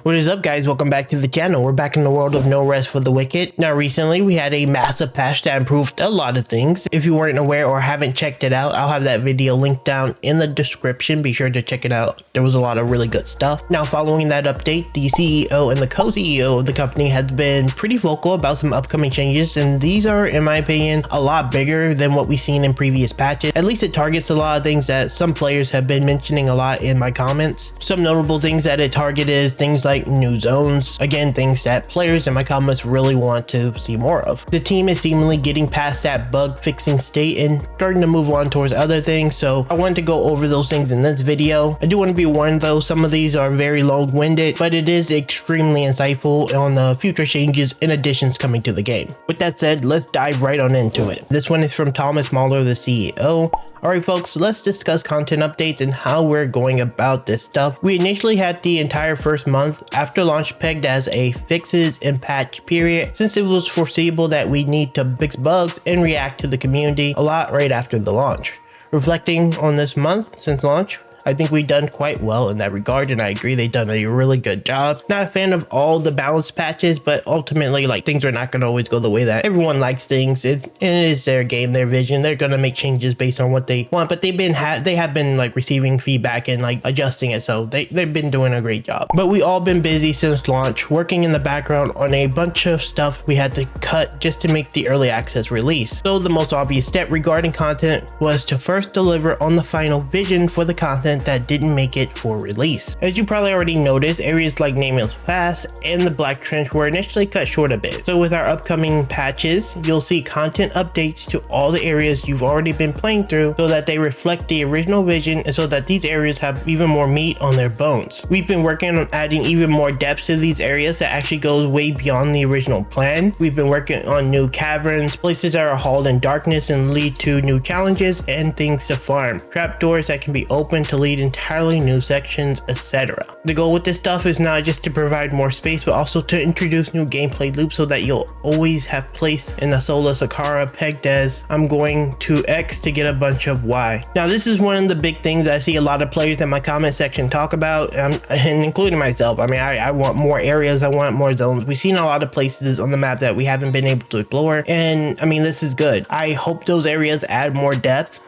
What is up, guys? Welcome back to the channel. We're back in the world of No Rest for the Wicked. Now recently we had a massive patch that improved a lot of things. If you weren't aware or haven't checked it out, I'll have that video linked down in the description. Be sure to check it out. There was a lot of really good stuff. Now following that update, the CEO and the co-CEO of the company has been pretty vocal about some upcoming changes, and these are, in my opinion, a lot bigger than what we've seen in previous patches. At least it targets a lot of things that some players have been mentioning a lot in my comments. Some notable things that it targeted is things like new zones, again things that players in my comments really want to see more of. The team is seemingly getting past that bug fixing state and starting to move on towards other things, so I wanted to go over those things in this video. I do want to be warned though, some of these are very long-winded, but it is extremely insightful on the future changes and additions coming to the game. With that said, let's dive right on into it. This one is from Thomas Mahler, the CEO. Alright folks, let's discuss content updates and how we're going about this stuff. We initially had the entire first month after launch pegged as a fixes and patch period, since it was foreseeable that we need to fix bugs and react to the community a lot right after the launch. Reflecting on this month since launch, I think we've done quite well in that regard, and I agree they've done a really good job. Not a fan of all the balanced patches, but ultimately, like, things are not going to always go the way that everyone likes things. It is their game, their vision. They're going to make changes based on what they want, but they have been like receiving feedback and like adjusting it, so they've been doing a great job. But we all been busy since launch, working in the background on a bunch of stuff we had to cut just to make the early access release. So the most obvious step regarding content was to first deliver on the final vision for the content that didn't make it for release. As you probably already noticed, areas like Nameless Pass and the Black Trench were initially cut short a bit. So with our upcoming patches, you'll see content updates to all the areas you've already been playing through so that they reflect the original vision and so that these areas have even more meat on their bones. We've been working on adding even more depth to these areas that actually goes way beyond the original plan. We've been working on new caverns, places that are hauled in darkness and lead to new challenges and things to farm, trapdoors that can be opened to lead entirely new sections, etc. The goal with this stuff is not just to provide more space, but also to introduce new gameplay loops so that you'll always have place in the Sola Sakara pegged as I'm going to X to get a bunch of Y. Now this is one of the big things I see a lot of players in my comment section talk about, and including myself. I mean, I want more areas, I want more zones. We've seen a lot of places on the map that we haven't been able to explore, and I mean, this is good. I hope those areas add more depth.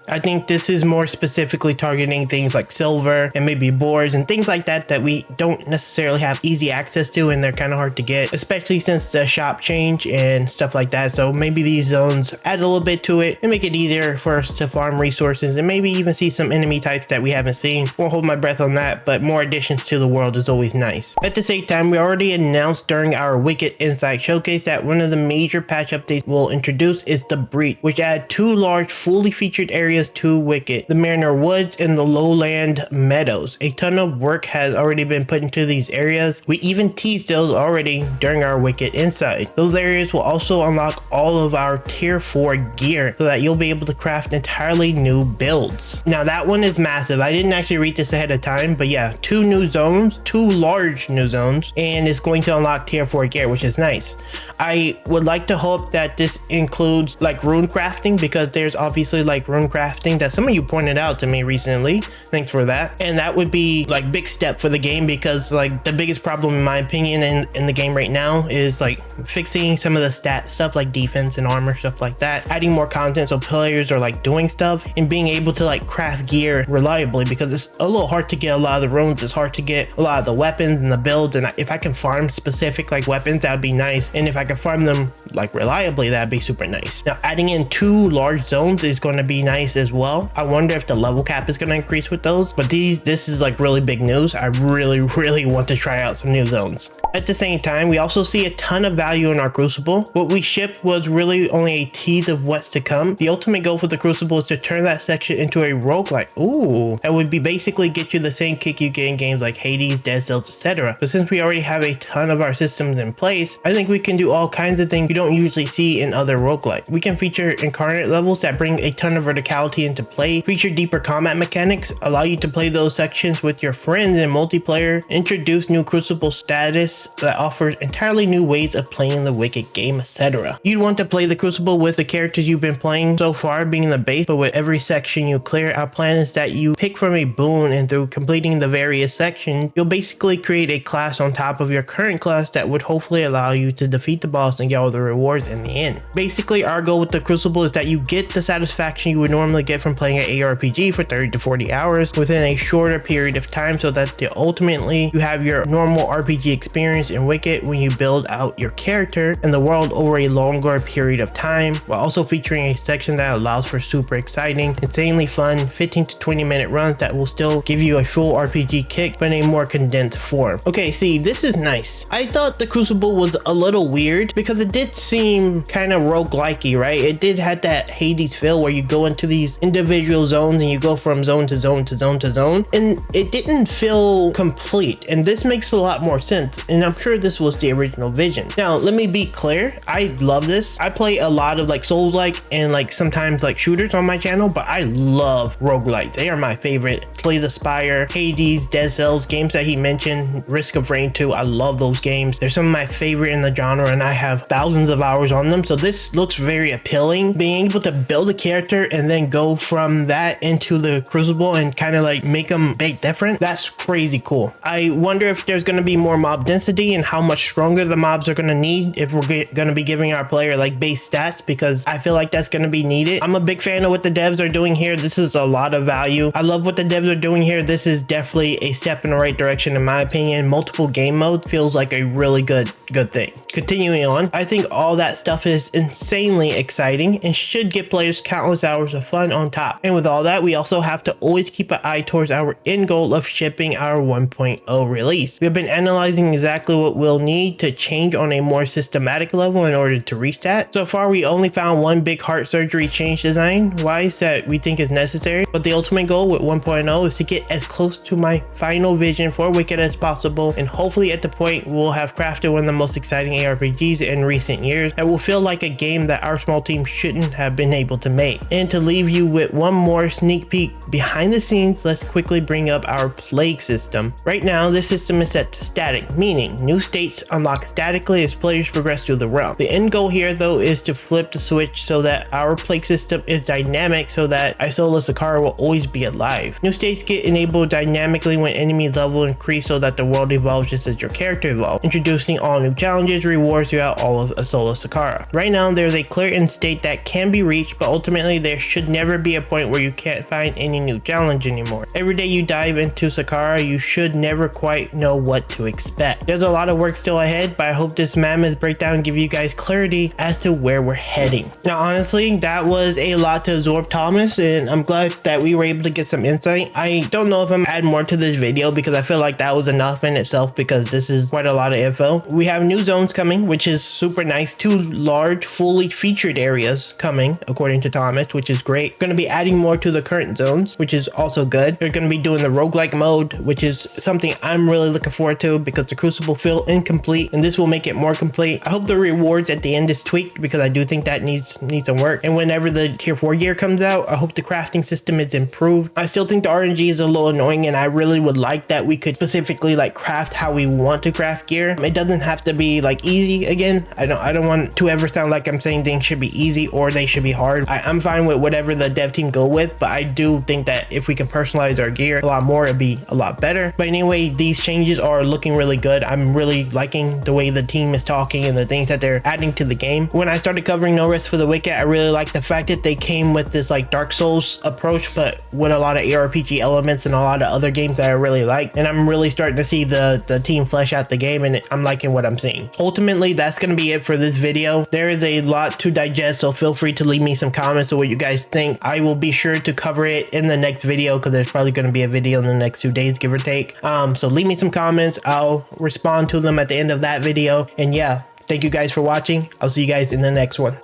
I think this is more specifically targeting things like silver and maybe boars and things like that that we don't necessarily have easy access to, and they're kind of hard to get, especially since the shop change and stuff like that. So maybe these zones add a little bit to it and make it easier for us to farm resources and maybe even see some enemy types that we haven't seen. Won't hold my breath on that, but more additions to the world is always nice. At the same time, we already announced during our Wicked Insight Showcase that one of the major patch updates we'll introduce is the Breach, which add two large fully featured areas to Wicked, the Mariner Woods and the Lowland Meadows. A ton of work has already been put into these areas. We even teased those already during our Wicked Insight. Those areas will also unlock all of our tier 4 gear so that you'll be able to craft entirely new builds. Now that one is massive. I didn't actually read this ahead of time, but yeah, two large new zones, and it's going to unlock tier 4 gear, which is nice. I would like to hope that this includes like rune crafting, because there's obviously like rune crafting that some of you pointed out to me recently. Thanks for that. And that would be like big step for the game, because like the biggest problem in my opinion in the game right now is like fixing some of the stat stuff like defense and armor, stuff like that, adding more content so players are like doing stuff and being able to like craft gear reliably, because it's a little hard to get a lot of the runes. It's hard to get a lot of the weapons and the builds, and if I can farm specific like weapons, that would be nice, and if I can farm them like reliably, that'd be super nice. Now adding in two large zones is going to be nice as well. I wonder if the level cap is going to increase with those, but this is like really big news. I really want to try out some new zones. At the same time, we also see a ton of value in our Crucible. What we shipped was really only a tease of what's to come. The ultimate goal for the Crucible is to turn that section into a roguelike. Ooh, that would be basically get you the same kick you get in games like Hades, Dead Cells, etc. But since we already have a ton of our systems in place, I think we can do all kinds of things you don't usually see in other roguelike. We can feature incarnate levels that bring a ton of verticality reality into play, feature deeper combat mechanics, allow you to play those sections with your friends in multiplayer, introduce new Crucible status that offers entirely new ways of playing the Wicked game, etc. You'd want to play the Crucible with the characters you've been playing so far being the base, but with every section you clear, our plan is that you pick from a boon, and through completing the various sections, you'll basically create a class on top of your current class that would hopefully allow you to defeat the boss and get all the rewards in the end. Basically, our goal with the Crucible is that you get the satisfaction you would normally get from playing an ARPG for 30 to 40 hours within a shorter period of time, so that ultimately you have your normal RPG experience in Wicked when you build out your character and the world over a longer period of time, while also featuring a section that allows for super exciting, insanely fun 15 to 20 minute runs that will still give you a full RPG kick but in a more condensed form. Okay, see, this is nice. I thought the Crucible was a little weird because it did seem kind of roguelike-y, right? It did have that Hades feel where you go into these individual zones and you go from zone to zone to zone to zone, and it didn't feel complete, and this makes a lot more sense, and I'm sure this was the original vision. Now let me be clear, I love this. I play a lot of like Souls-like and like sometimes like shooters on my channel, but I love roguelites. They are my favorite. Slay the Spire, Hades, Dead Cells, games that he mentioned, Risk of Rain 2, I love those games. They're some of my favorite in the genre and I have thousands of hours on them, so this looks very appealing. Being able to build a character and then go from that into the Crucible and kind of like make them big different, that's crazy cool. I wonder if there's going to be more mob density and how much stronger the mobs are going to need if we're going to be giving our player like base stats, because I feel like that's going to be needed. I'm a big fan of what the devs are doing here. This is a lot of value. I love what the devs are doing here. This is definitely a step in the right direction in my opinion. Multiple game modes feels like a really good thing. Continuing on, I think all that stuff is insanely exciting and should give players countless hours of fun on top. And with all that, we also have to always keep an eye towards our end goal of shipping our 1.0 release. We've been analyzing exactly what we'll need to change on a more systematic level in order to reach that. So far, we only found one big heart surgery change design-wise that we think is necessary, but the ultimate goal with 1.0 is to get as close to my final vision for Wicked as possible, and hopefully at the point we'll have crafted one of the most exciting ARPGs in recent years that will feel like a game that our small team shouldn't have been able to make. And to leave you with one more sneak peek behind the scenes, let's quickly bring up our plague system. Right now, this system is set to static, meaning new states unlock statically as players progress through the realm. The end goal here though is to flip the switch so that our plague system is dynamic, so that Isola Sakara will always be alive. New states get enabled dynamically when enemy level increase, so that the world evolves just as your character evolves, introducing all new challenges, rewards throughout all of Isola Sakara. Right now, there's a clear end state that can be reached, but ultimately there should never be a point where you can't find any new challenge anymore. Every day you dive into Sakara, you should never quite know what to expect. There's a lot of work still ahead, but I hope this mammoth breakdown give you guys clarity as to where we're heading. Now, honestly, that was a lot to absorb, Thomas, and I'm glad that we were able to get some insight. I don't know if I'm adding more to this video because I feel like that was enough in itself, because this is quite a lot of info. We have new zones coming, which is super nice. 2 large, fully featured areas coming, according to Thomas, which is great. Going to be adding more to the current zones, which is also good. They're going to be doing the roguelike mode, which is something I'm really looking forward to because the Crucible feel incomplete, and this will make it more complete. I hope the rewards at the end is tweaked because I do think that needs some work. And whenever the tier 4 gear comes out, I hope the crafting system is improved. I still think the RNG is a little annoying, and I really would like that we could specifically like craft how we want to craft gear. It doesn't have to be like easy again. I don't want to ever sound like I'm saying things should be easy or they should be hard. I'm fine with whatever the dev team go with, but I do think that if we can personalize our gear a lot more, it'd be a lot better. But anyway, these changes are looking really good. I'm really liking the way the team is talking and the things that they're adding to the game. When I started covering No Rest for the Wicked, I really liked the fact that they came with this like Dark Souls approach, but with a lot of ARPG elements and a lot of other games that I really like. And I'm really starting to see the team flesh out the game, and I'm liking what I'm seeing. Ultimately, that's going to be it for this video. There is a lot to digest, so feel free to leave me some comments of what you guys think. I will be sure to cover it in the next video because there's probably going to be a video in the next 2 days, give or take. So leave me some comments. I'll respond to them at the end of that video. And yeah, thank you guys for watching. I'll see you guys in the next one.